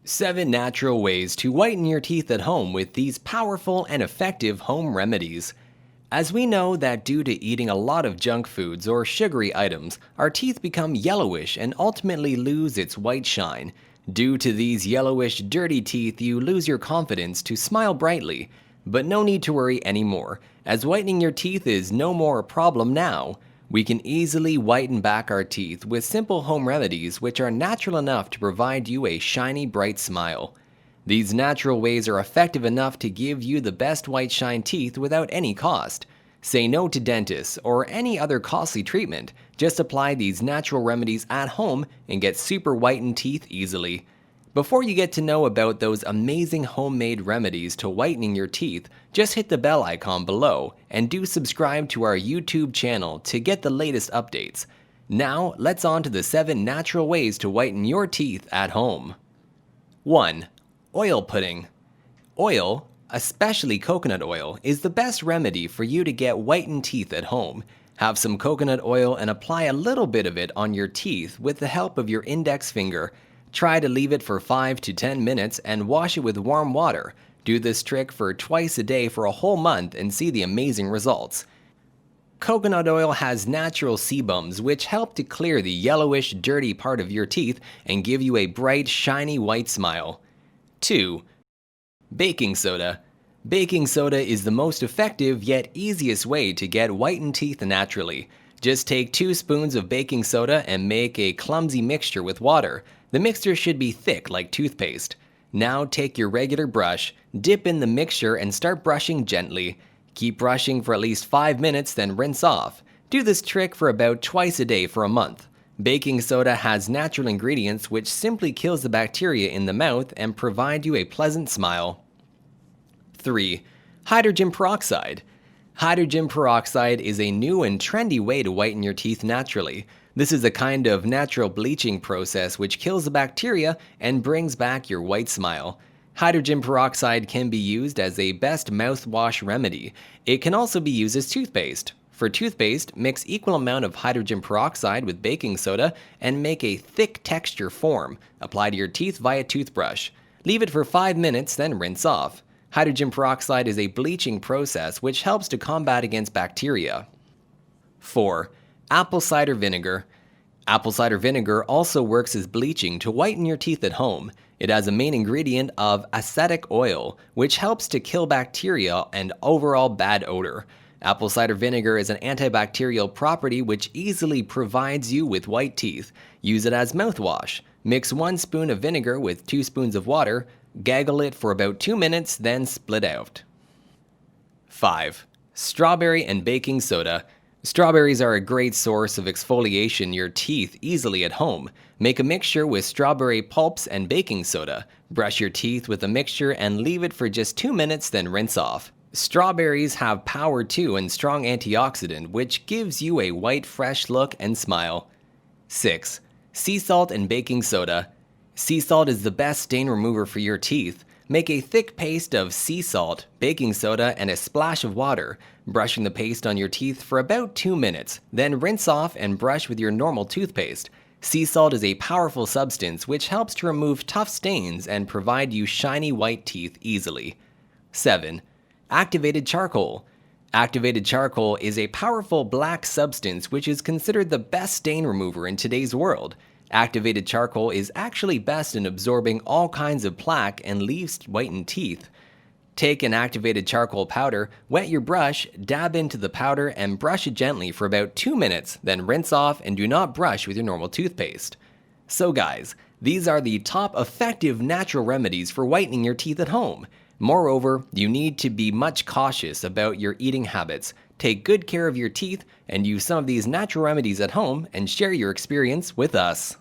7 natural ways to whiten your teeth at home with these powerful and effective home remedies. As we know that due to eating a lot of junk foods or sugary items, our teeth become yellowish and ultimately lose its white shine. Due to these yellowish, dirty teeth, you lose your confidence to smile brightly. But no need to worry anymore, as whitening your teeth is no more a problem now. We can easily whiten back our teeth with simple home remedies which are natural enough to provide you a shiny, bright smile. These natural ways are effective enough to give you the best white shine teeth without any cost. Say no to dentists or any other costly treatment. Just apply these natural remedies at home and get super whitened teeth easily. Before you get to know about those amazing homemade remedies to whitening your teeth, just hit the bell icon below and do subscribe to our YouTube channel to get the latest updates. Now, let's on to the 7 natural ways to whiten your teeth at home. 1. Oil pudding. Oil, especially coconut oil, is the best remedy for you to get whitened teeth at home. Have some coconut oil and apply a little bit of it on your teeth with the help of your index finger. Try to leave it for 5 to 10 minutes and wash it with warm water. Do this trick for twice a day for a whole month and see the amazing results. Coconut oil has natural sebums which help to clear the yellowish, dirty part of your teeth and give you a bright, shiny white smile. 2. Baking soda. Baking soda is the most effective yet easiest way to get whitened teeth naturally. Just take 2 spoons of baking soda and make a clumsy mixture with water. The mixture should be thick like toothpaste. Now take your regular brush, dip in the mixture and start brushing gently. Keep brushing for at least 5 minutes, then rinse off. Do this trick for about twice a day for a month. Baking soda has natural ingredients which simply kills the bacteria in the mouth and provide you a pleasant smile. 3. Hydrogen peroxide. Hydrogen peroxide is a new and trendy way to whiten your teeth naturally. This is a kind of natural bleaching process which kills the bacteria and brings back your white smile. Hydrogen peroxide can be used as a best mouthwash remedy. It can also be used as toothpaste. For toothpaste, mix equal amount of hydrogen peroxide with baking soda and make a thick texture form. Apply to your teeth via toothbrush. Leave it for 5 minutes, then rinse off. Hydrogen peroxide is a bleaching process which helps to combat against bacteria. 4. Apple cider vinegar. Apple cider vinegar also works as bleaching to whiten your teeth at home. It has a main ingredient of acetic oil, which helps to kill bacteria and overall bad odor. Apple cider vinegar is an antibacterial property which easily provides you with white teeth. Use it as mouthwash. Mix 1 spoon of vinegar with 2 spoons of water. Gaggle it for about 2 minutes, then split out. 5. Strawberry and baking soda. Strawberries are a great source of exfoliation in your teeth easily at home. Make a mixture with strawberry pulps and baking soda. Brush your teeth with the mixture and leave it for just 2 minutes, then rinse off. Strawberries have power too and strong antioxidant, which gives you a white, fresh look and smile. 6. Sea salt and baking soda. Sea salt is the best stain remover for your teeth. Make a thick paste of sea salt, baking soda, and a splash of water, brushing the paste on your teeth for about 2 minutes, then rinse off and brush with your normal toothpaste. Sea salt is a powerful substance which helps to remove tough stains and provide you shiny white teeth easily. 7. Activated charcoal. Activated charcoal is a powerful black substance which is considered the best stain remover in today's world. Activated charcoal is actually best in absorbing all kinds of plaque and leaves whitened teeth. Take an activated charcoal powder, wet your brush, dab into the powder, and brush it gently for about 2 minutes, then rinse off and do not brush with your normal toothpaste. So guys, these are the top effective natural remedies for whitening your teeth at home. Moreover, you need to be much cautious about your eating habits. Take good care of your teeth and use some of these natural remedies at home and share your experience with us.